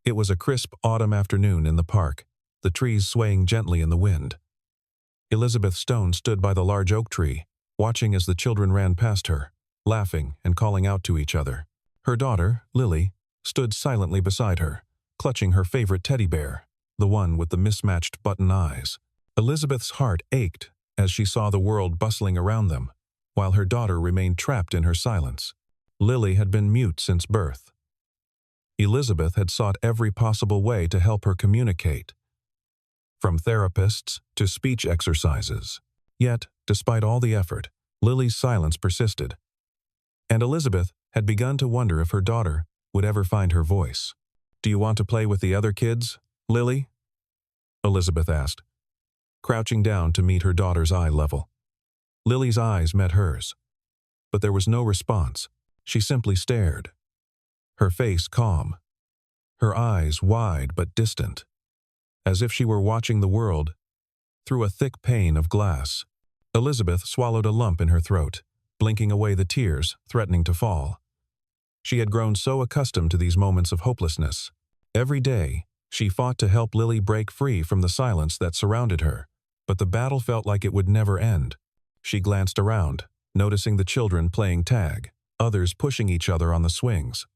It was a crisp autumn afternoon in the park, the trees swaying gently in the wind. Elizabeth Stone stood by the large oak tree, watching as the children ran past her, laughing and calling out to each other. Her daughter, Lily, stood silently beside her, clutching her favorite teddy bear, the one with the mismatched button eyes. Elizabeth's heart ached as she saw the world bustling around them, while her daughter remained trapped in her silence. Lily had been mute since birth. Elizabeth had sought every possible way to help her communicate, from therapists to speech exercises. Yet, despite all the effort, Lily's silence persisted. And Elizabeth had begun to wonder if her daughter would ever find her voice. "Do you want to play with the other kids, Lily?" Elizabeth asked, crouching down to meet her daughter's eye level. Lily's eyes met hers, but there was no response. She simply stared, her face calm, her eyes wide but distant, as if she were watching the world through a thick pane of glass. Elizabeth swallowed a lump in her throat, blinking away the tears threatening to fall. She had grown so accustomed to these moments of hopelessness. Every day, she fought to help Lily break free from the silence that surrounded her, but the battle felt like it would never end. She glanced around, noticing the children playing tag, others pushing each other on the swings.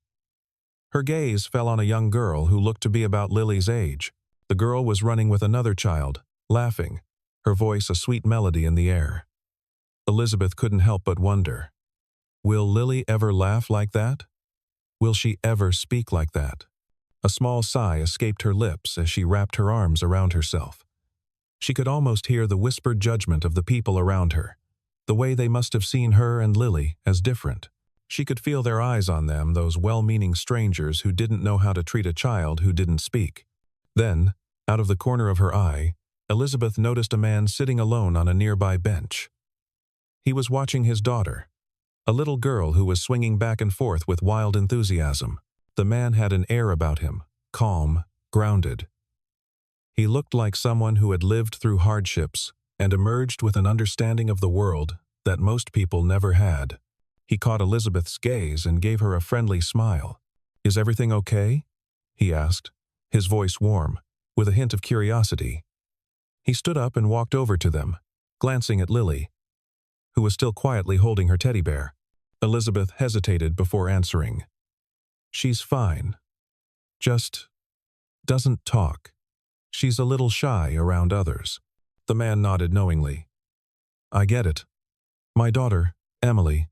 Her gaze fell on a young girl who looked to be about Lily's age. The girl was running with another child, laughing, her voice a sweet melody in the air. Elizabeth couldn't help but wonder, will Lily ever laugh like that? Will she ever speak like that? A small sigh escaped her lips as she wrapped her arms around herself. She could almost hear the whispered judgment of the people around her, the way they must have seen her and Lily as different. She could feel their eyes on them, those well-meaning strangers who didn't know how to treat a child who didn't speak. Then, out of the corner of her eye, Elizabeth noticed a man sitting alone on a nearby bench. He was watching his daughter, a little girl who was swinging back and forth with wild enthusiasm. The man had an air about him, calm, grounded. He looked like someone who had lived through hardships and emerged with an understanding of the world that most people never had. He caught Elizabeth's gaze and gave her a friendly smile. "Is everything okay?" he asked, his voice warm, with a hint of curiosity. He stood up and walked over to them, glancing at Lily, who was still quietly holding her teddy bear. Elizabeth hesitated before answering. "She's fine. Just doesn't talk. She's a little shy around others." The man nodded knowingly. "I get it. My daughter, Emily,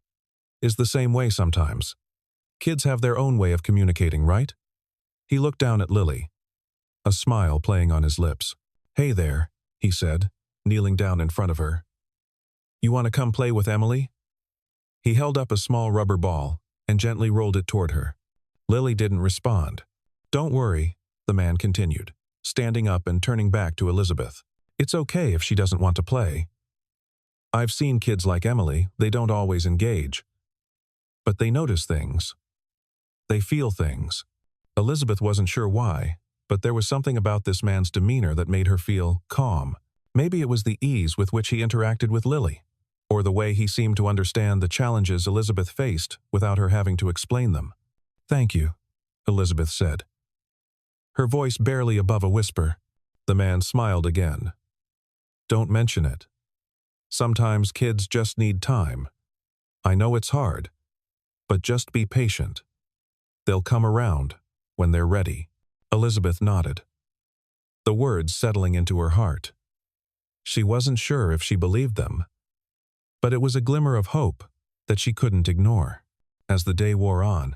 is the same way sometimes. Kids have their own way of communicating, right?" He looked down at Lily, a smile playing on his lips. "Hey there," he said, kneeling down in front of her. "You want to come play with Emily?" He held up a small rubber ball and gently rolled it toward her. Lily didn't respond. "Don't worry," the man continued, standing up and turning back to Elizabeth. "It's okay if she doesn't want to play. I've seen kids like Emily, they don't always engage. But they notice things. They feel things." Elizabeth wasn't sure why, but there was something about this man's demeanor that made her feel calm. Maybe it was the ease with which he interacted with Lily, or the way he seemed to understand the challenges Elizabeth faced without her having to explain them. "Thank you," Elizabeth said, her voice barely above a whisper. The man smiled again. "Don't mention it. Sometimes kids just need time. I know it's hard, but just be patient. They'll come around when they're ready." Elizabeth nodded, the words settling into her heart. She wasn't sure if she believed them, but it was a glimmer of hope that she couldn't ignore. As the day wore on,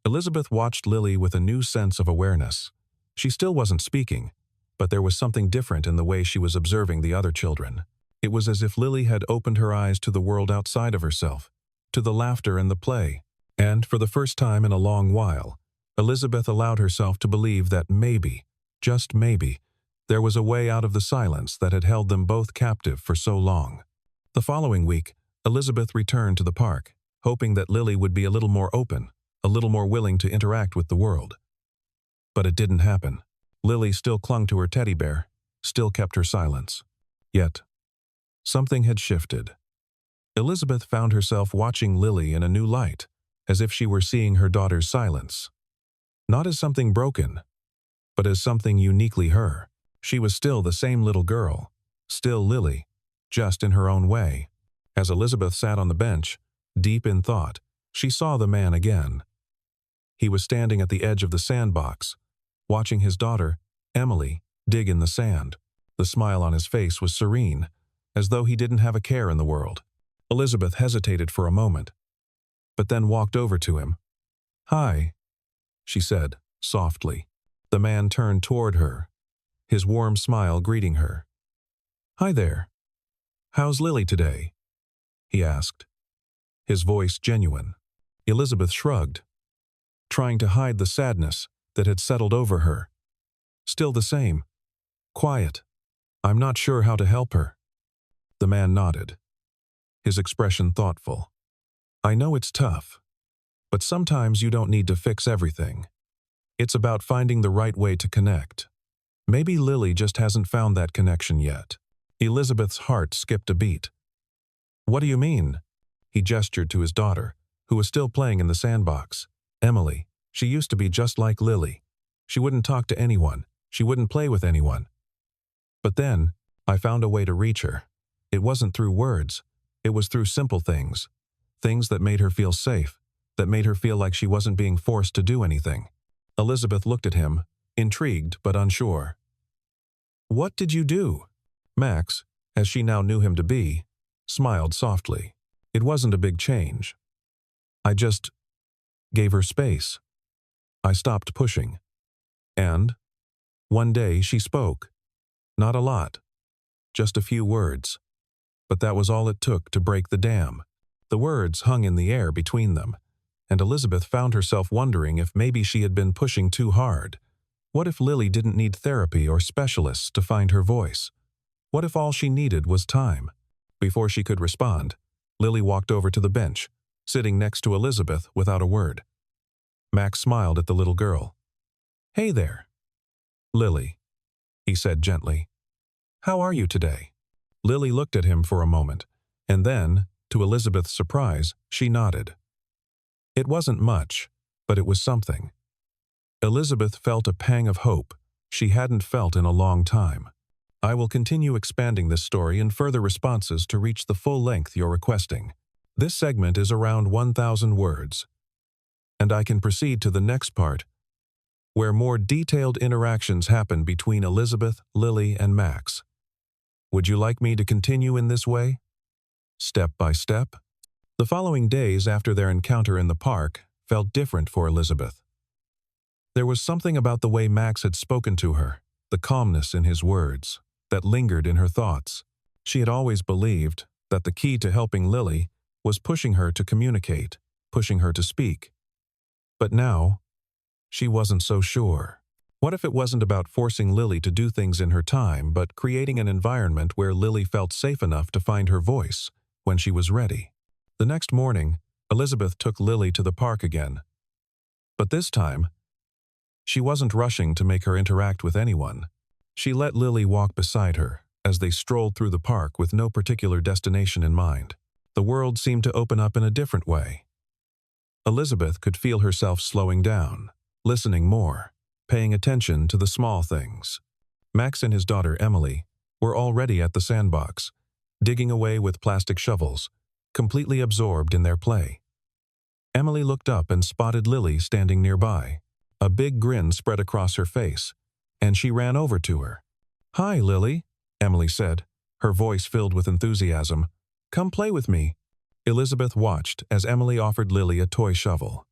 Elizabeth watched Lily with a new sense of awareness. She still wasn't speaking, but there was something different in the way she was observing the other children. It was as if Lily had opened her eyes to the world outside of herself, to the laughter and the play. And for the first time in a long while, Elizabeth allowed herself to believe that maybe, just maybe, there was a way out of the silence that had held them both captive for so long. The following week, Elizabeth returned to the park, hoping that Lily would be a little more open, a little more willing to interact with the world. But it didn't happen. Lily still clung to her teddy bear, still kept her silence. Yet, something had shifted. Elizabeth found herself watching Lily in a new light, as if she were seeing her daughter's silence. Not as something broken, but as something uniquely her. She was still the same little girl, still Lily, just in her own way. As Elizabeth sat on the bench, deep in thought, she saw the man again. He was standing at the edge of the sandbox, watching his daughter, Emily, dig in the sand. The smile on his face was serene, as though he didn't have a care in the world. Elizabeth hesitated for a moment, but then walked over to him. "Hi," she said, softly. The man turned toward her, his warm smile greeting her. "Hi there. How's Lily today?" he asked, his voice genuine. Elizabeth shrugged, trying to hide the sadness that had settled over her. "Still the same. Quiet. I'm not sure how to help her." The man nodded, his expression thoughtful. "I know it's tough, but sometimes you don't need to fix everything. It's about finding the right way to connect. Maybe Lily just hasn't found that connection yet." Elizabeth's heart skipped a beat. "What do you mean?" He gestured to his daughter, who was still playing in the sandbox. "Emily. She used to be just like Lily. She wouldn't talk to anyone. She wouldn't play with anyone. But then, I found a way to reach her. It wasn't through words. It was through simple things. Things that made her feel safe, that made her feel like she wasn't being forced to do anything." Elizabeth looked at him, intrigued but unsure. "What did you do?" Max, as she now knew him to be, smiled softly. "It wasn't a big change. I just gave her space. I stopped pushing. And one day she spoke. Not a lot. Just a few words. But that was all it took to break the dam." The words hung in the air between them, and Elizabeth found herself wondering if maybe she had been pushing too hard. What if Lily didn't need therapy or specialists to find her voice? What if all she needed was time? Before she could respond, Lily walked over to the bench, sitting next to Elizabeth without a word. Max smiled at the little girl. "Hey there, Lily," he said gently. "How are you today?" Lily looked at him for a moment, and then, to Elizabeth's surprise, she nodded. It wasn't much, but it was something. Elizabeth felt a pang of hope she hadn't felt in a long time. I will continue expanding this story in further responses to reach the full length you're requesting. This segment is around 1,000 words, and I can proceed to the next part, where more detailed interactions happen between Elizabeth, Lily, and Max. Would you like me to continue in this way? Step by step? The following days after their encounter in the park felt different for Elizabeth. There was something about the way Max had spoken to her, the calmness in his words, that lingered in her thoughts. She had always believed that the key to helping Lily was pushing her to communicate, pushing her to speak. But now, she wasn't so sure. What if it wasn't about forcing Lily to do things in her time, but creating an environment where Lily felt safe enough to find her voice when she was ready? The next morning, Elizabeth took Lily to the park again. But this time, she wasn't rushing to make her interact with anyone. She let Lily walk beside her as they strolled through the park with no particular destination in mind. The world seemed to open up in a different way. Elizabeth could feel herself slowing down, listening more, paying attention to the small things. Max and his daughter Emily were already at the sandbox, digging away with plastic shovels, completely absorbed in their play. Emily looked up and spotted Lily standing nearby. A big grin spread across her face, and she ran over to her. "Hi, Lily," Emily said, her voice filled with enthusiasm. "Come play with me." Elizabeth watched as Emily offered Lily a toy shovel.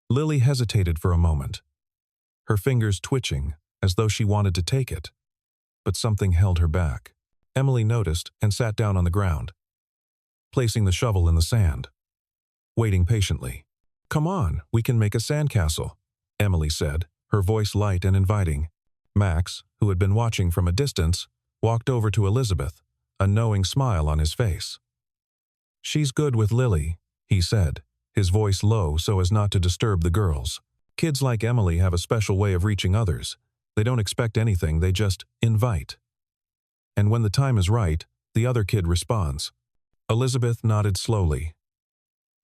Lily hesitated for a moment, her fingers twitching as though she wanted to take it. But something held her back. Emily noticed and sat down on the ground, placing the shovel in the sand, waiting patiently. "Come on, we can make a sandcastle," Emily said, her voice light and inviting. Max, who had been watching from a distance, walked over to Elizabeth, a knowing smile on his face. "She's good with Lily," he said, his voice low so as not to disturb the girls. Kids like Emily have a special way of reaching others. They don't expect anything, they just invite. And when the time is right, the other kid responds. Elizabeth nodded slowly,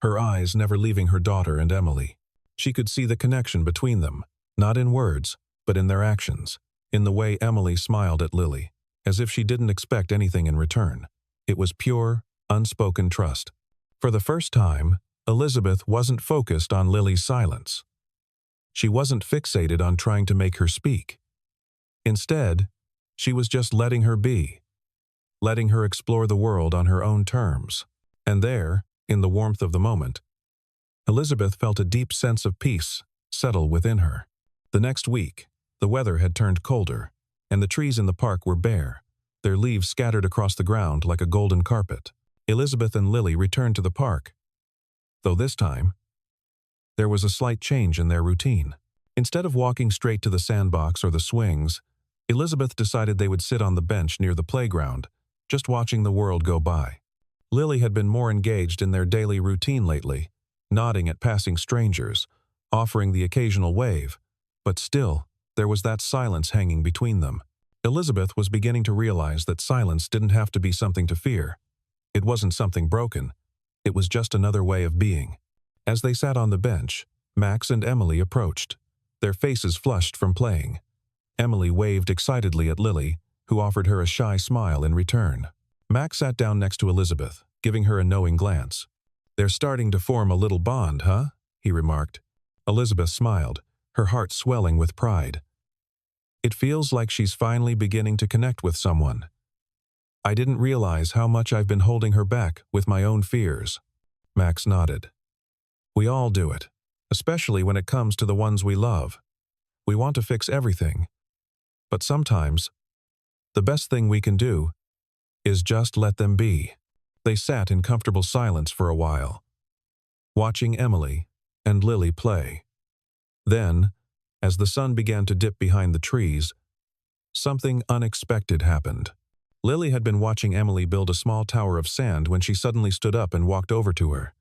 her eyes never leaving her daughter and Emily. She could see the connection between them, not in words, but in their actions, in the way Emily smiled at Lily, as if she didn't expect anything in return. It was pure, unspoken trust. For the first time, Elizabeth wasn't focused on Lily's silence. She wasn't fixated on trying to make her speak. Instead, she was just letting her be, letting her explore the world on her own terms. And there, in the warmth of the moment, Elizabeth felt a deep sense of peace settle within her. The next week, the weather had turned colder, and the trees in the park were bare, their leaves scattered across the ground like a golden carpet. Elizabeth and Lily returned to the park, though this time, there was a slight change in their routine. Instead of walking straight to the sandbox or the swings, Elizabeth decided they would sit on the bench near the playground, just watching the world go by. Lily had been more engaged in their daily routine lately, nodding at passing strangers, offering the occasional wave, but still, there was that silence hanging between them. Elizabeth was beginning to realize that silence didn't have to be something to fear. It wasn't something broken. It was just another way of being. As they sat on the bench, Max and Emily approached, their faces flushed from playing. Emily waved excitedly at Lily, who offered her a shy smile in return. Max sat down next to Elizabeth, giving her a knowing glance. "They're starting to form a little bond, huh?" he remarked. Elizabeth smiled, her heart swelling with pride. "It feels like she's finally beginning to connect with someone. I didn't realize how much I've been holding her back with my own fears." Max nodded. "We all do it, especially when it comes to the ones we love. We want to fix everything. But sometimes, the best thing we can do is just let them be." They sat in comfortable silence for a while, watching Emily and Lily play. Then, as the sun began to dip behind the trees, something unexpected happened. Lily had been watching Emily build a small tower of sand when she suddenly stood up and walked over to her.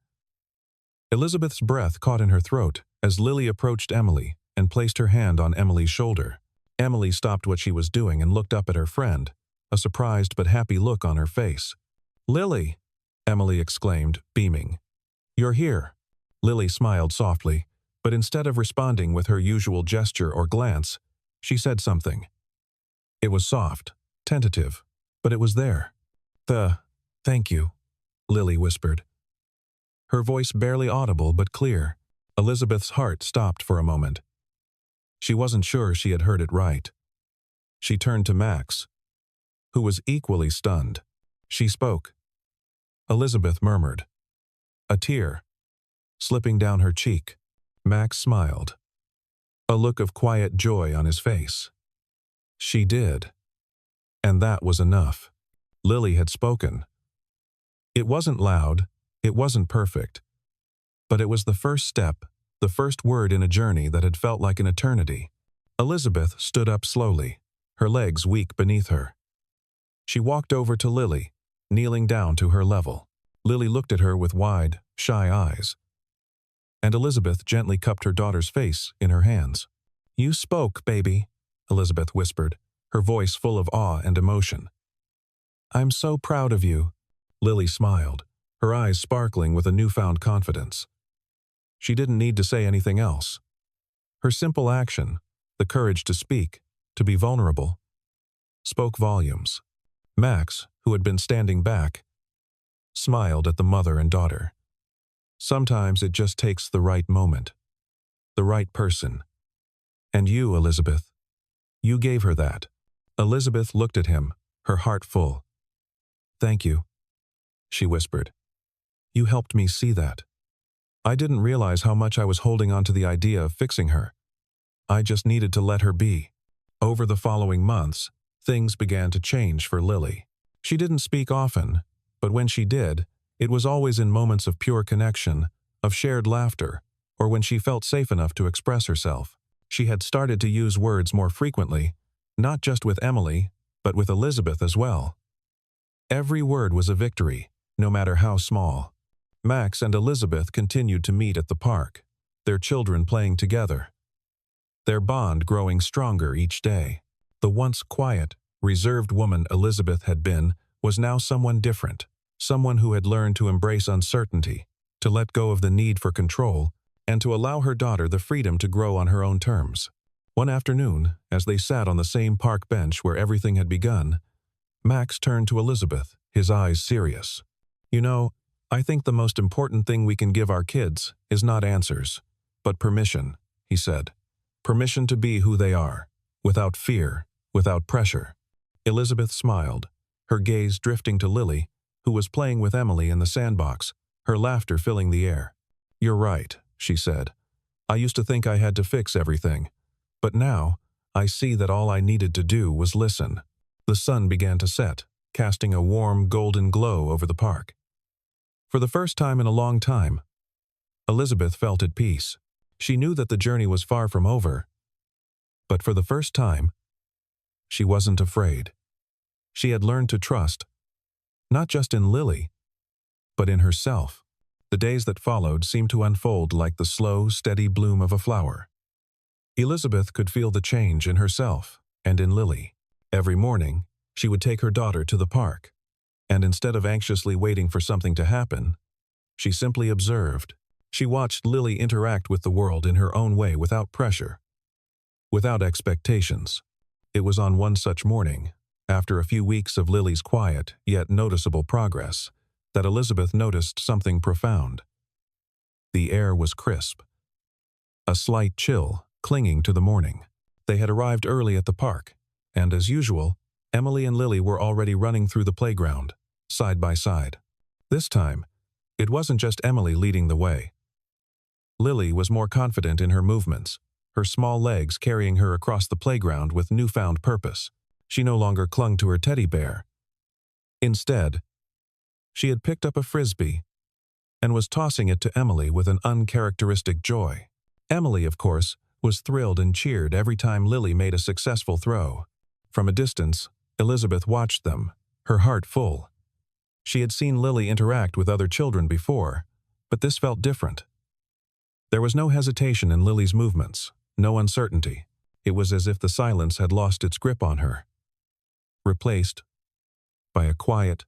Elizabeth's breath caught in her throat as Lily approached Emily and placed her hand on Emily's shoulder. Emily stopped what she was doing and looked up at her friend, a surprised but happy look on her face. "Lily!" Emily exclaimed, beaming. "You're here." Lily smiled softly, but instead of responding with her usual gesture or glance, she said something. It was soft, tentative, but it was there. Thank you," Lily whispered. Her voice barely audible but clear. Elizabeth's heart stopped for a moment. She wasn't sure she had heard it right. She turned to Max, who was equally stunned. She spoke. Elizabeth murmured, a tear slipping down her cheek. Max smiled, a look of quiet joy on his face. She did. And that was enough. Lily had spoken. It wasn't loud, it wasn't perfect, but it was the first step, the first word in a journey that had felt like an eternity. Elizabeth stood up slowly, her legs weak beneath her. She walked over to Lily, kneeling down to her level. Lily looked at her with wide, shy eyes, and Elizabeth gently cupped her daughter's face in her hands. "You spoke, baby," Elizabeth whispered, her voice full of awe and emotion. "I'm so proud of you." Lily smiled, her eyes sparkling with a newfound confidence. She didn't need to say anything else. Her simple action, the courage to speak, to be vulnerable, spoke volumes. Max, who had been standing back, smiled at the mother and daughter. Sometimes it just takes the right moment, the right person. And you, Elizabeth, you gave her that. Elizabeth looked at him, her heart full. "Thank you," she whispered. "You helped me see that. I didn't realize how much I was holding on to the idea of fixing her. I just needed to let her be." Over the following months, things began to change for Lily. She didn't speak often, but when she did, it was always in moments of pure connection, of shared laughter, or when she felt safe enough to express herself. She had started to use words more frequently, not just with Emily, but with Elizabeth as well. Every word was a victory, no matter how small. Max and Elizabeth continued to meet at the park, their children playing together, their bond growing stronger each day. The once quiet, reserved woman Elizabeth had been was now someone different, someone who had learned to embrace uncertainty, to let go of the need for control, and to allow her daughter the freedom to grow on her own terms. One afternoon, as they sat on the same park bench where everything had begun, Max turned to Elizabeth, his eyes serious. "You know, I think the most important thing we can give our kids is not answers, but permission," he said. "Permission to be who they are, without fear, without pressure." Elizabeth smiled, her gaze drifting to Lily, who was playing with Emily in the sandbox, her laughter filling the air. "You're right," she said. "I used to think I had to fix everything. But now, I see that all I needed to do was listen." The sun began to set, casting a warm, golden glow over the park. For the first time in a long time, Elizabeth felt at peace. She knew that the journey was far from over. But for the first time, she wasn't afraid. She had learned to trust, not just in Lily, but in herself. The days that followed seemed to unfold like the slow, steady bloom of a flower. Elizabeth could feel the change in herself and in Lily. Every morning, she would take her daughter to the park, and instead of anxiously waiting for something to happen, she simply observed. She watched Lily interact with the world in her own way without pressure, without expectations. It was on one such morning, after a few weeks of Lily's quiet yet noticeable progress, that Elizabeth noticed something profound. The air was crisp, a slight chill clinging to the morning. They had arrived early at the park, and as usual, Emily and Lily were already running through the playground, side by side. This time, it wasn't just Emily leading the way. Lily was more confident in her movements, her small legs carrying her across the playground with newfound purpose. She no longer clung to her teddy bear. Instead, she had picked up a frisbee and was tossing it to Emily with an uncharacteristic joy. Emily, of course, was thrilled and cheered every time Lily made a successful throw. From a distance, Elizabeth watched them, her heart full. She had seen Lily interact with other children before, but this felt different. There was no hesitation in Lily's movements, no uncertainty. It was as if the silence had lost its grip on her, replaced by a quiet,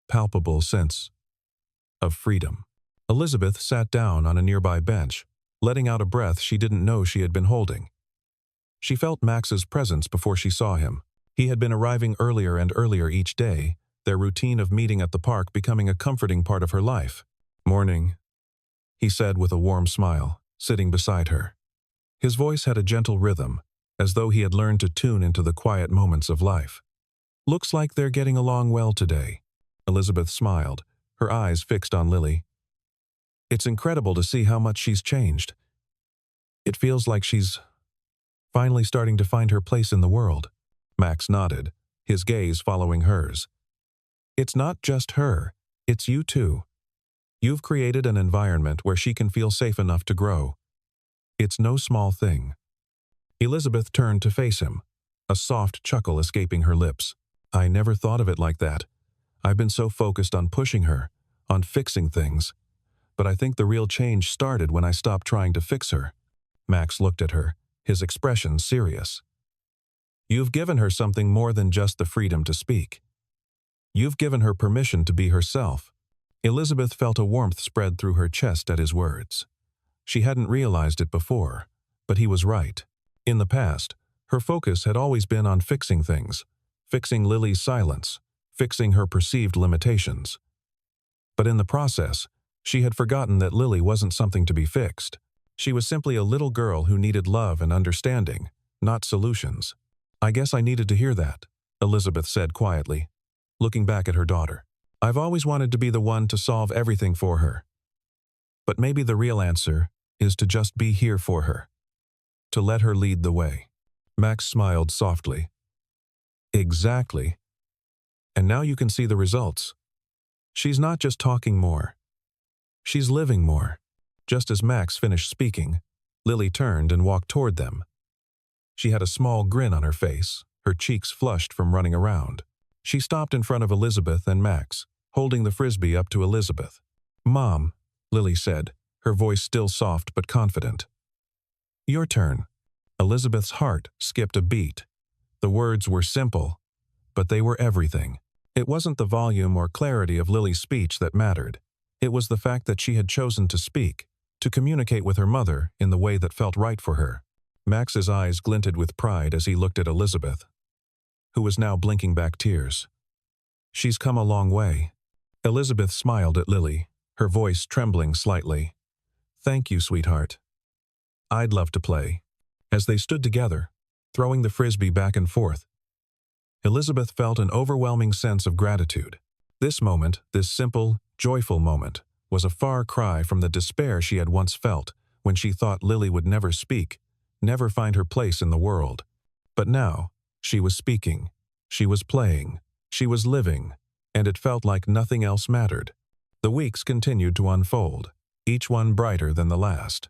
palpable sense of freedom. Elizabeth sat down on a nearby bench, letting out a breath she didn't know she had been holding. She felt Max's presence before she saw him. He had been arriving earlier and earlier each day, their routine of meeting at the park becoming a comforting part of her life. "Morning," he said with a warm smile, sitting beside her. His voice had a gentle rhythm, as though he had learned to tune into the quiet moments of life. "Looks like they're getting along well today." Elizabeth smiled, her eyes fixed on Lily. "It's incredible to see how much she's changed. It feels like she's finally starting to find her place in the world." Max nodded, his gaze following hers. "It's not just her, it's you too. You've created an environment where she can feel safe enough to grow. It's no small thing." Elizabeth turned to face him, a soft chuckle escaping her lips. "I never thought of it like that. I've been so focused on pushing her, on fixing things. But I think the real change started when I stopped trying to fix her." Max looked at her, his expression serious. "You've given her something more than just the freedom to speak. You've given her permission to be herself." Elizabeth felt a warmth spread through her chest at his words. She hadn't realized it before, but he was right. In the past, her focus had always been on fixing things, fixing Lily's silence, fixing her perceived limitations. But in the process, she had forgotten that Lily wasn't something to be fixed. She was simply a little girl who needed love and understanding, not solutions. "I guess I needed to hear that," Elizabeth said quietly, looking back at her daughter. "I've always wanted to be the one to solve everything for her. But maybe the real answer is to just be here for her, to let her lead the way." Max smiled softly. "Exactly. And now you can see the results. She's not just talking more. She's living more." Just as Max finished speaking, Lily turned and walked toward them. She had a small grin on her face, her cheeks flushed from running around. She stopped in front of Elizabeth and Max, holding the frisbee up to Elizabeth. "Mom," Lily said, her voice still soft but confident. "Your turn." Elizabeth's heart skipped a beat. The words were simple, but they were everything. It wasn't the volume or clarity of Lily's speech that mattered. It was the fact that she had chosen to speak, to communicate with her mother in the way that felt right for her. Max's eyes glinted with pride as he looked at Elizabeth, who was now blinking back tears. "She's come a long way." Elizabeth smiled at Lily, her voice trembling slightly. "Thank you, sweetheart. I'd love to play." As they stood together, throwing the frisbee back and forth, Elizabeth felt an overwhelming sense of gratitude. This moment, this simple, joyful moment, was a far cry from the despair she had once felt when she thought Lily would never speak, never find her place in the world. But now, she was speaking, she was playing, she was living, and it felt like nothing else mattered. The weeks continued to unfold, each one brighter than the last.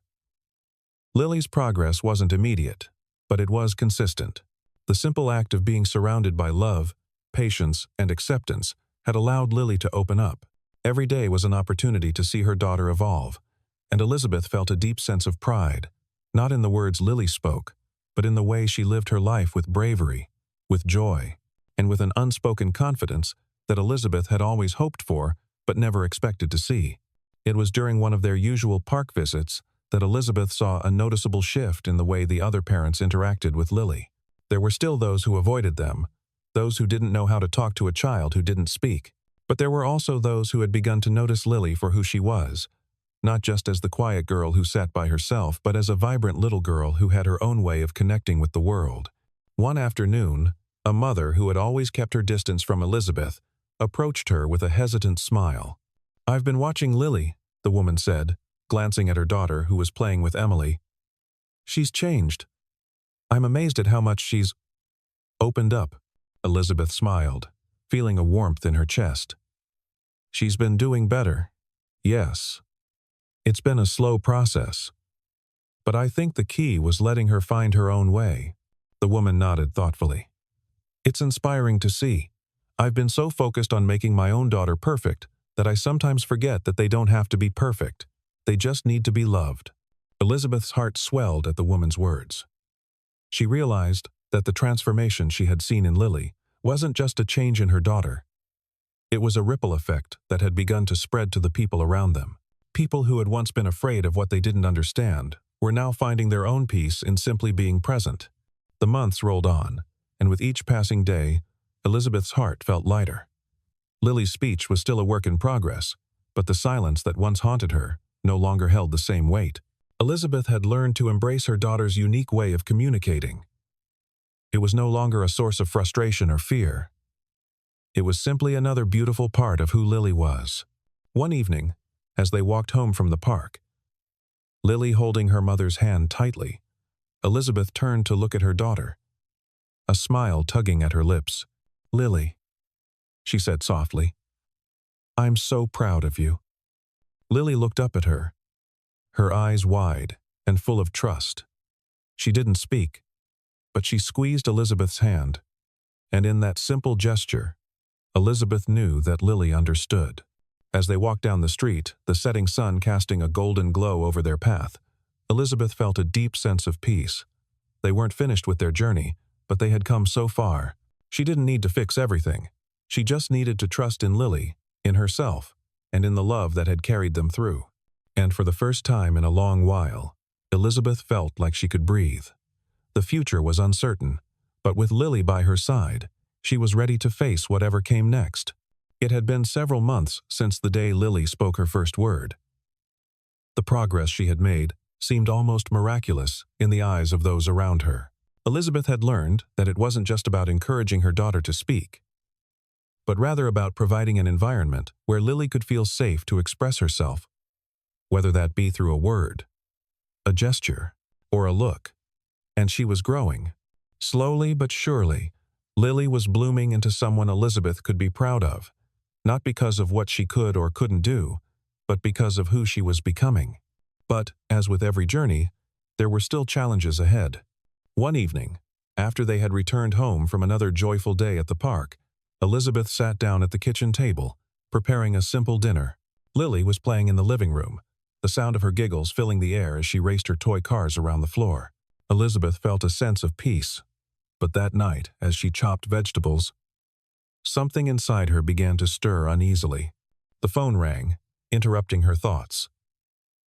Lily's progress wasn't immediate, but it was consistent. The simple act of being surrounded by love, patience, and acceptance had allowed Lily to open up. Every day was an opportunity to see her daughter evolve, and Elizabeth felt a deep sense of pride, not in the words Lily spoke, but in the way she lived her life with bravery, with joy, and with an unspoken confidence that Elizabeth had always hoped for but never expected to see. It was during one of their usual park visits that Elizabeth saw a noticeable shift in the way the other parents interacted with Lily. There were still those who avoided them, those who didn't know how to talk to a child who didn't speak. But there were also those who had begun to notice Lily for who she was, not just as the quiet girl who sat by herself, but as a vibrant little girl who had her own way of connecting with the world. One afternoon, a mother who had always kept her distance from Elizabeth approached her with a hesitant smile. "I've been watching Lily," the woman said, glancing at her daughter who was playing with Emily. "She's changed. I'm amazed at how much she's opened up." Elizabeth smiled, feeling a warmth in her chest. "She's been doing better. Yes. It's been a slow process. But I think the key was letting her find her own way." The woman nodded thoughtfully. "It's inspiring to see. I've been so focused on making my own daughter perfect that I sometimes forget that they don't have to be perfect. They just need to be loved." Elizabeth's heart swelled at the woman's words. She realized that the transformation she had seen in Lily wasn't just a change in her daughter. It was a ripple effect that had begun to spread to the people around them. People who had once been afraid of what they didn't understand were now finding their own peace in simply being present. The months rolled on, and with each passing day, Elizabeth's heart felt lighter. Lily's speech was still a work in progress, but the silence that once haunted her no longer held the same weight. Elizabeth had learned to embrace her daughter's unique way of communicating. It was no longer a source of frustration or fear. It was simply another beautiful part of who Lily was. One evening, as they walked home from the park, Lily holding her mother's hand tightly, Elizabeth turned to look at her daughter, a smile tugging at her lips. "Lily," she said softly, "I'm so proud of you." Lily looked up at her, her eyes wide and full of trust. She didn't speak, but she squeezed Elizabeth's hand, and in that simple gesture, Elizabeth knew that Lily understood. As they walked down the street, the setting sun casting a golden glow over their path, Elizabeth felt a deep sense of peace. They weren't finished with their journey, but they had come so far. She didn't need to fix everything. She just needed to trust in Lily, in herself, and in the love that had carried them through. And for the first time in a long while, Elizabeth felt like she could breathe. The future was uncertain, but with Lily by her side, she was ready to face whatever came next. It had been several months since the day Lily spoke her first word. The progress she had made seemed almost miraculous in the eyes of those around her. Elizabeth had learned that it wasn't just about encouraging her daughter to speak, but rather about providing an environment where Lily could feel safe to express herself, whether that be through a word, a gesture, or a look. And she was growing. Slowly but surely, Lily was blooming into someone Elizabeth could be proud of, not because of what she could or couldn't do, but because of who she was becoming. But, as with every journey, there were still challenges ahead. One evening, after they had returned home from another joyful day at the park, Elizabeth sat down at the kitchen table, preparing a simple dinner. Lily was playing in the living room, the sound of her giggles filling the air as she raced her toy cars around the floor. Elizabeth felt a sense of peace, but that night, as she chopped vegetables, something inside her began to stir uneasily. The phone rang, interrupting her thoughts.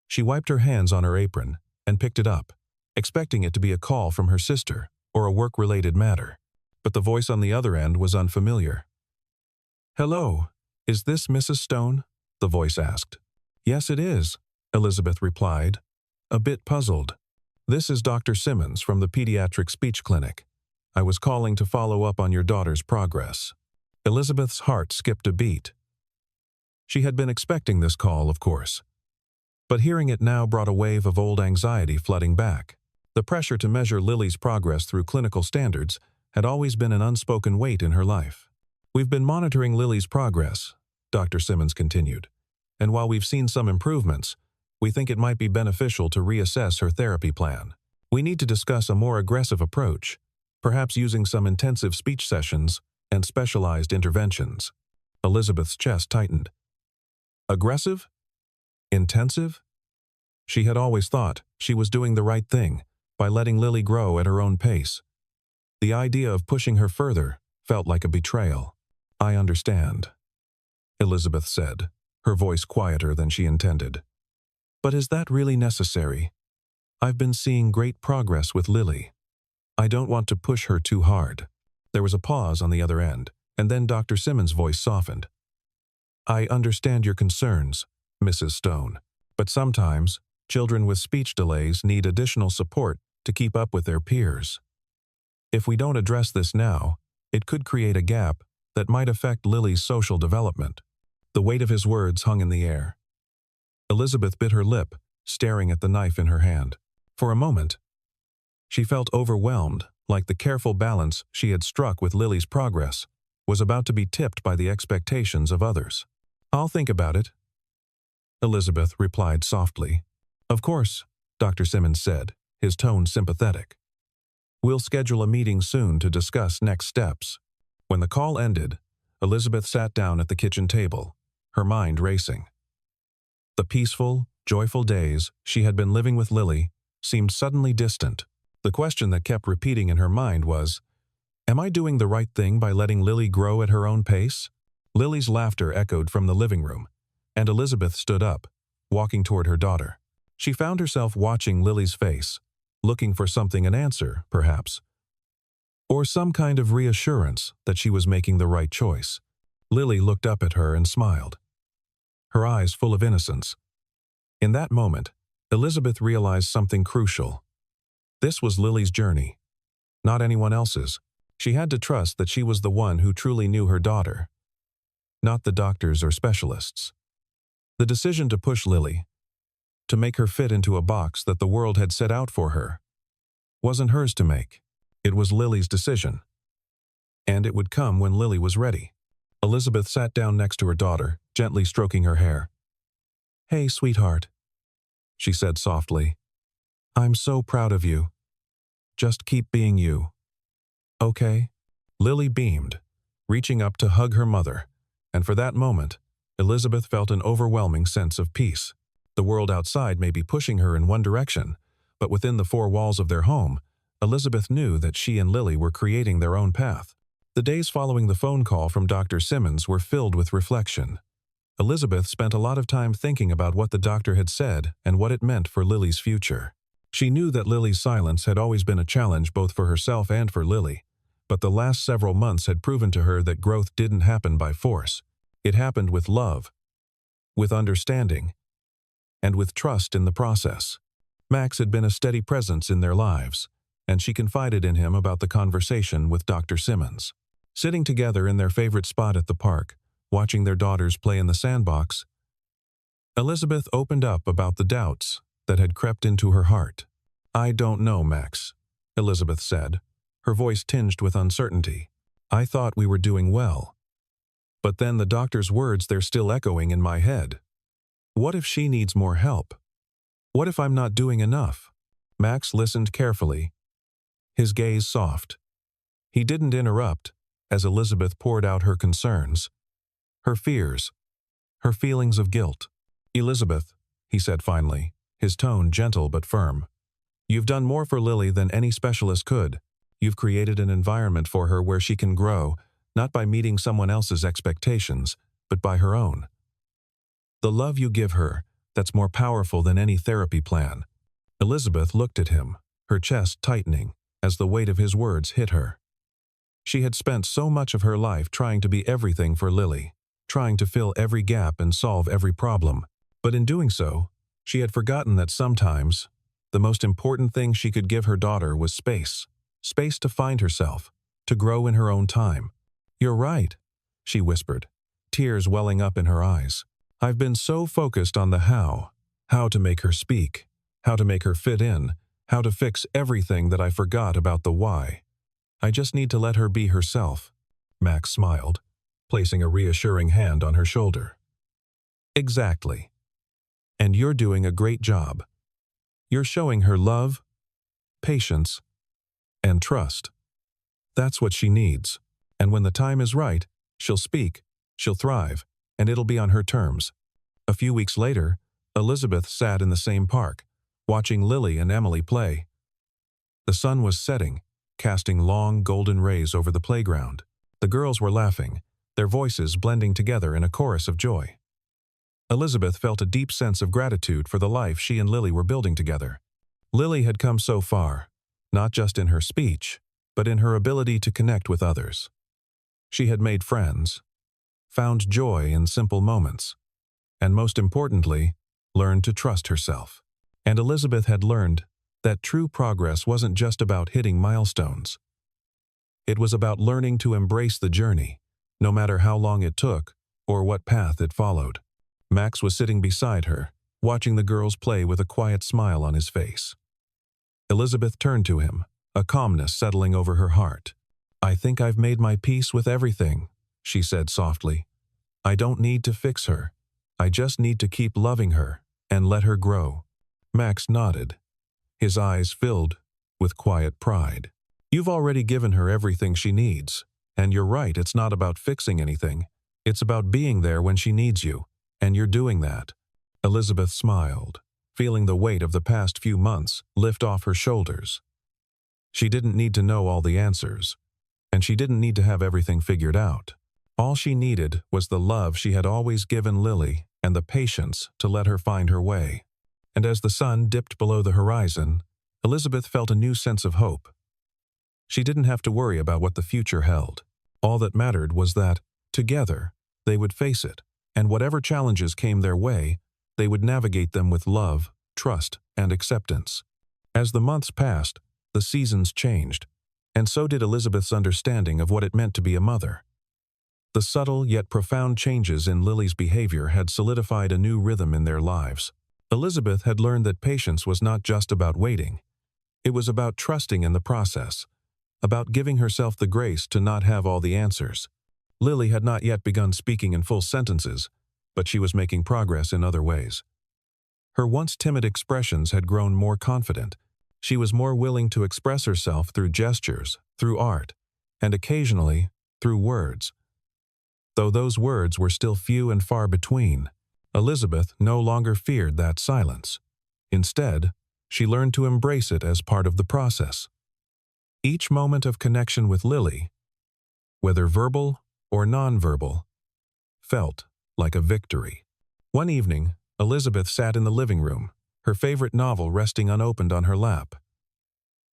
She wiped her hands on her apron and picked it up, expecting it to be a call from her sister or a work-related matter. But the voice on the other end was unfamiliar. "Hello, is this Mrs. Stone?" the voice asked. "Yes, it is," Elizabeth replied, a bit puzzled. "This is Dr. Simmons from the Pediatric Speech Clinic. I was calling to follow up on your daughter's progress." Elizabeth's heart skipped a beat. She had been expecting this call, of course. But hearing it now brought a wave of old anxiety flooding back. The pressure to measure Lily's progress through clinical standards had always been an unspoken weight in her life. "We've been monitoring Lily's progress," Dr. Simmons continued, "and while we've seen some improvements, we think it might be beneficial to reassess her therapy plan. We need to discuss a more aggressive approach, perhaps using some intensive speech sessions and specialized interventions." Elizabeth's chest tightened. Aggressive? Intensive? She had always thought she was doing the right thing by letting Lily grow at her own pace. The idea of pushing her further felt like a betrayal. "I understand," Elizabeth said, her voice quieter than she intended. "But is that really necessary? I've been seeing great progress with Lily. I don't want to push her too hard." There was a pause on the other end, and then Dr. Simmons' voice softened. "I understand your concerns, Mrs. Stone, but sometimes children with speech delays need additional support to keep up with their peers. If we don't address this now, it could create a gap that might affect Lily's social development." The weight of his words hung in the air. Elizabeth bit her lip, staring at the knife in her hand. For a moment, she felt overwhelmed, like the careful balance she had struck with Lily's progress was about to be tipped by the expectations of others. "I'll think about it," Elizabeth replied softly. "Of course," Dr. Simmons said, his tone sympathetic. "We'll schedule a meeting soon to discuss next steps." When the call ended, Elizabeth sat down at the kitchen table, her mind racing. The peaceful, joyful days she had been living with Lily seemed suddenly distant. The question that kept repeating in her mind was, "Am I doing the right thing by letting Lily grow at her own pace?" Lily's laughter echoed from the living room, and Elizabeth stood up, walking toward her daughter. She found herself watching Lily's face, looking for something, an answer, perhaps, or some kind of reassurance that she was making the right choice. Lily looked up at her and smiled, her eyes full of innocence. In that moment, Elizabeth realized something crucial. This was Lily's journey, not anyone else's. She had to trust that she was the one who truly knew her daughter, not the doctors or specialists. The decision to push Lily, to make her fit into a box that the world had set out for her, wasn't hers to make. It was Lily's decision. And it would come when Lily was ready. Elizabeth sat down next to her daughter, gently stroking her hair. "Hey, sweetheart," she said softly. "I'm so proud of you. Just keep being you. Okay?" Lily beamed, reaching up to hug her mother, and for that moment, Elizabeth felt an overwhelming sense of peace. The world outside may be pushing her in one direction, but within the four walls of their home, Elizabeth knew that she and Lily were creating their own path. The days following the phone call from Dr. Simmons were filled with reflection. Elizabeth spent a lot of time thinking about what the doctor had said and what it meant for Lily's future. She knew that Lily's silence had always been a challenge both for herself and for Lily, but the last several months had proven to her that growth didn't happen by force. It happened with love, with understanding, and with trust in the process. Max had been a steady presence in their lives, and she confided in him about the conversation with Dr. Simmons. Sitting together in their favorite spot at the park, watching their daughters play in the sandbox, Elizabeth opened up about the doubts that had crept into her heart. "I don't know, Max," Elizabeth said, her voice tinged with uncertainty. "I thought we were doing well. But then the doctor's words, they're still echoing in my head. What if she needs more help? What if I'm not doing enough?" Max listened carefully, his gaze soft. He didn't interrupt as Elizabeth poured out her concerns, her fears, her feelings of guilt. "Elizabeth," he said finally, his tone gentle but firm, "you've done more for Lily than any specialist could. You've created an environment for her where she can grow, not by meeting someone else's expectations, but by her own. The love you give her, that's more powerful than any therapy plan." Elizabeth looked at him, her chest tightening as the weight of his words hit her. She had spent so much of her life trying to be everything for Lily, trying to fill every gap and solve every problem. But in doing so, she had forgotten that sometimes the most important thing she could give her daughter was space. Space to find herself, to grow in her own time. "You're right," she whispered, tears welling up in her eyes. "I've been so focused on the how to make her speak, how to make her fit in, how to fix everything that I forgot about the why. I just need to let her be herself." Max smiled, placing a reassuring hand on her shoulder. "Exactly. And you're doing a great job. You're showing her love, patience, and trust. That's what she needs. And when the time is right, she'll speak, she'll thrive, and it'll be on her terms." A few weeks later, Elizabeth sat in the same park, watching Lily and Emily play. The sun was setting, casting long golden rays over the playground. The girls were laughing, their voices blending together in a chorus of joy. Elizabeth felt a deep sense of gratitude for the life she and Lily were building together. Lily had come so far, not just in her speech, but in her ability to connect with others. She had made friends, found joy in simple moments, and most importantly, learned to trust herself. And Elizabeth had learned that true progress wasn't just about hitting milestones. It was about learning to embrace the journey, no matter how long it took or what path it followed. Max was sitting beside her, watching the girls play with a quiet smile on his face. Elizabeth turned to him, a calmness settling over her heart. "I think I've made my peace with everything," she said softly. "I don't need to fix her. I just need to keep loving her and let her grow." Max nodded, his eyes filled with quiet pride. "You've already given her everything she needs, and you're right, it's not about fixing anything. It's about being there when she needs you, and you're doing that." Elizabeth smiled, feeling the weight of the past few months lift off her shoulders. She didn't need to know all the answers, and she didn't need to have everything figured out. All she needed was the love she had always given Lily and the patience to let her find her way. And as the sun dipped below the horizon, Elizabeth felt a new sense of hope. She didn't have to worry about what the future held. All that mattered was that, together, they would face it, and whatever challenges came their way, they would navigate them with love, trust, and acceptance. As the months passed, the seasons changed, and so did Elizabeth's understanding of what it meant to be a mother. The subtle yet profound changes in Lily's behavior had solidified a new rhythm in their lives. Elizabeth had learned that patience was not just about waiting. It was about trusting in the process, about giving herself the grace to not have all the answers. Lily had not yet begun speaking in full sentences, but she was making progress in other ways. Her once timid expressions had grown more confident. She was more willing to express herself through gestures, through art, and occasionally through words. Though those words were still few and far between, Elizabeth no longer feared that silence. Instead, she learned to embrace it as part of the process. Each moment of connection with Lily, whether verbal or nonverbal, felt like a victory. One evening, Elizabeth sat in the living room, her favorite novel resting unopened on her lap.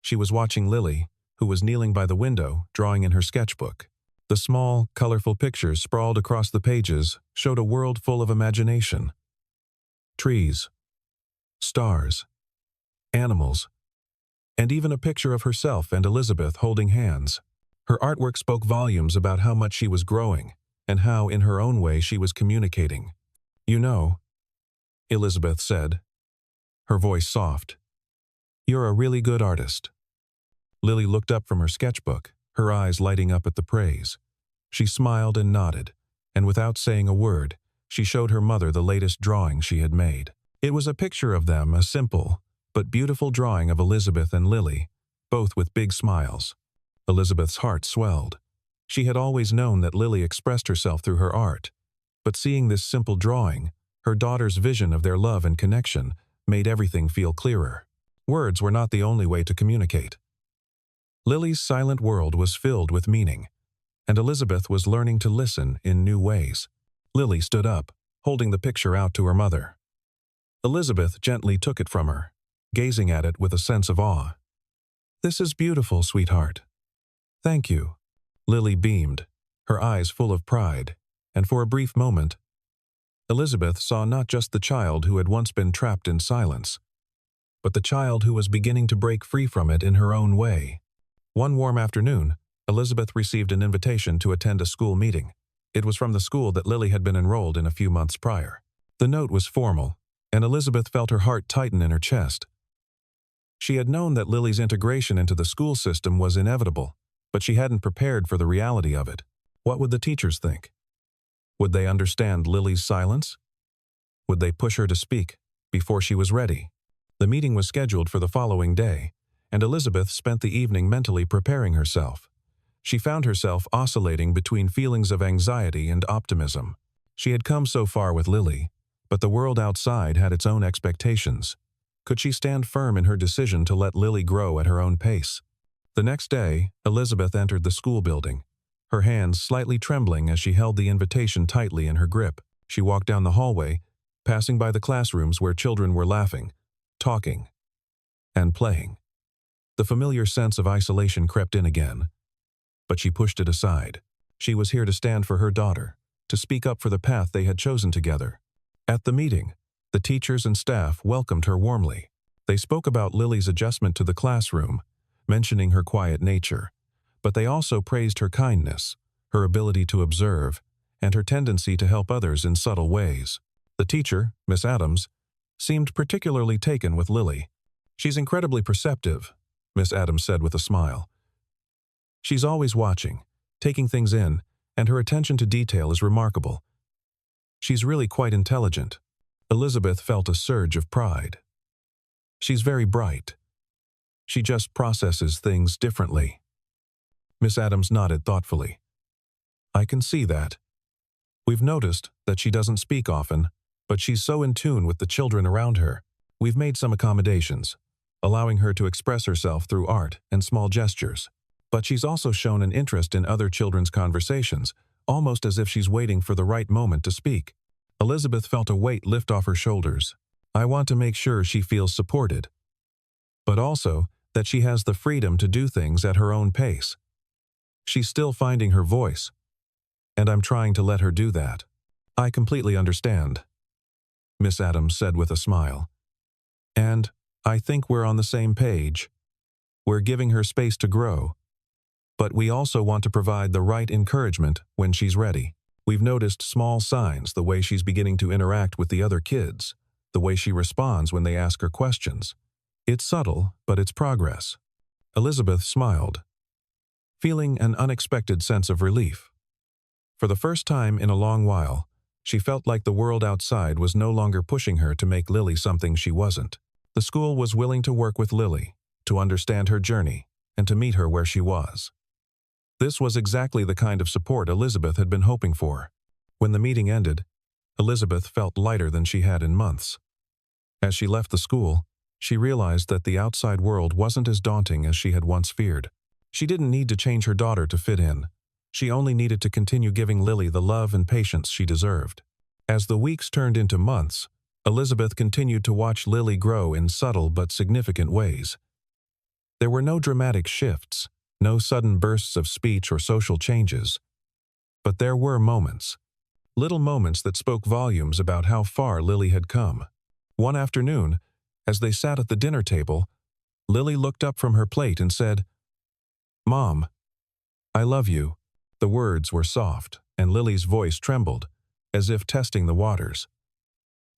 She was watching Lily, who was kneeling by the window, drawing in her sketchbook. The small, colorful pictures sprawled across the pages showed a world full of imagination. Trees, stars, animals, and even a picture of herself and Elizabeth holding hands. Her artwork spoke volumes about how much she was growing, and how, in her own way, she was communicating. "You know," Elizabeth said, her voice soft, "you're a really good artist." Lily looked up from her sketchbook, her eyes lighting up at the praise. She smiled and nodded, and without saying a word, she showed her mother the latest drawing she had made. It was a picture of them, a simple but beautiful drawing of Elizabeth and Lily, both with big smiles. Elizabeth's heart swelled. She had always known that Lily expressed herself through her art, but seeing this simple drawing, her daughter's vision of their love and connection, made everything feel clearer. Words were not the only way to communicate. Lily's silent world was filled with meaning, and Elizabeth was learning to listen in new ways. Lily stood up, holding the picture out to her mother. Elizabeth gently took it from her, gazing at it with a sense of awe. "This is beautiful, sweetheart." "Thank you." Lily beamed, her eyes full of pride, and for a brief moment, Elizabeth saw not just the child who had once been trapped in silence, but the child who was beginning to break free from it in her own way. One warm afternoon, Elizabeth received an invitation to attend a school meeting. It was from the school that Lily had been enrolled in a few months prior. The note was formal, and Elizabeth felt her heart tighten in her chest. She had known that Lily's integration into the school system was inevitable, but she hadn't prepared for the reality of it. What would the teachers think? Would they understand Lily's silence? Would they push her to speak before she was ready? The meeting was scheduled for the following day, and Elizabeth spent the evening mentally preparing herself. She found herself oscillating between feelings of anxiety and optimism. She had come so far with Lily, but the world outside had its own expectations. Could she stand firm in her decision to let Lily grow at her own pace? The next day, Elizabeth entered the school building, her hands slightly trembling as she held the invitation tightly in her grip. She walked down the hallway, passing by the classrooms where children were laughing, talking, and playing. The familiar sense of isolation crept in again, but she pushed it aside. She was here to stand for her daughter, to speak up for the path they had chosen together. At the meeting, the teachers and staff welcomed her warmly. They spoke about Lily's adjustment to the classroom, mentioning her quiet nature, but they also praised her kindness, her ability to observe, and her tendency to help others in subtle ways. The teacher, Miss Adams, seemed particularly taken with Lily. "She's incredibly perceptive," Miss Adams said with a smile. "She's always watching, taking things in, and her attention to detail is remarkable. She's really quite intelligent." Elizabeth felt a surge of pride. "She's very bright. She just processes things differently." Miss Adams nodded thoughtfully. "I can see that. We've noticed that she doesn't speak often, but she's so in tune with the children around her. We've made some accommodations, allowing her to express herself through art and small gestures. But she's also shown an interest in other children's conversations, almost as if she's waiting for the right moment to speak." Elizabeth felt a weight lift off her shoulders. "I want to make sure she feels supported, but also that she has the freedom to do things at her own pace. She's still finding her voice, and I'm trying to let her do that." "I completely understand," Miss Adams said with a smile. "And I think we're on the same page. We're giving her space to grow, but we also want to provide the right encouragement when she's ready. We've noticed small signs, the way she's beginning to interact with the other kids, the way she responds when they ask her questions. It's subtle, but it's progress." Elizabeth smiled, feeling an unexpected sense of relief. For the first time in a long while, she felt like the world outside was no longer pushing her to make Lily something she wasn't. The school was willing to work with Lily, to understand her journey, and to meet her where she was. This was exactly the kind of support Elizabeth had been hoping for. When the meeting ended, Elizabeth felt lighter than she had in months. As she left the school, she realized that the outside world wasn't as daunting as she had once feared. She didn't need to change her daughter to fit in. She only needed to continue giving Lily the love and patience she deserved. As the weeks turned into months, Elizabeth continued to watch Lily grow in subtle but significant ways. There were no dramatic shifts, no sudden bursts of speech or social changes. But there were moments, little moments that spoke volumes about how far Lily had come. One afternoon, as they sat at the dinner table, Lily looked up from her plate and said, "Mom, I love you." The words were soft, and Lily's voice trembled, as if testing the waters.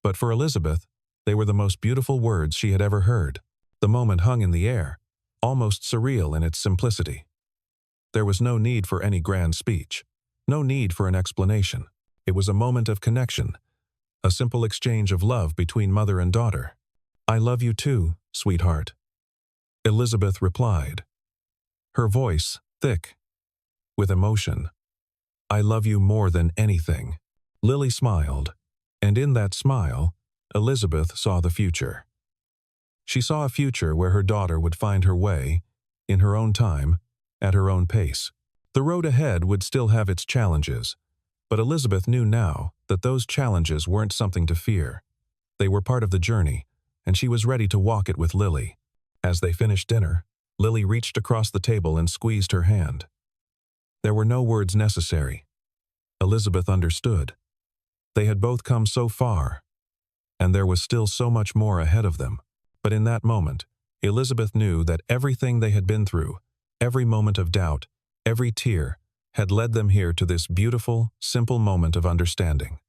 But for Elizabeth, they were the most beautiful words she had ever heard. The moment hung in the air, almost surreal in its simplicity. There was no need for any grand speech, no need for an explanation. It was a moment of connection, a simple exchange of love between mother and daughter. "I love you too, sweetheart," Elizabeth replied, her voice thick with emotion. "I love you more than anything." Lily smiled, and in that smile, Elizabeth saw the future. She saw a future where her daughter would find her way, in her own time, at her own pace. The road ahead would still have its challenges, but Elizabeth knew now that those challenges weren't something to fear. They were part of the journey, and she was ready to walk it with Lily. As they finished dinner, Lily reached across the table and squeezed her hand. There were no words necessary. Elizabeth understood. They had both come so far, and there was still so much more ahead of them. But in that moment, Elizabeth knew that everything they had been through, every moment of doubt, every tear, had led them here to this beautiful, simple moment of understanding.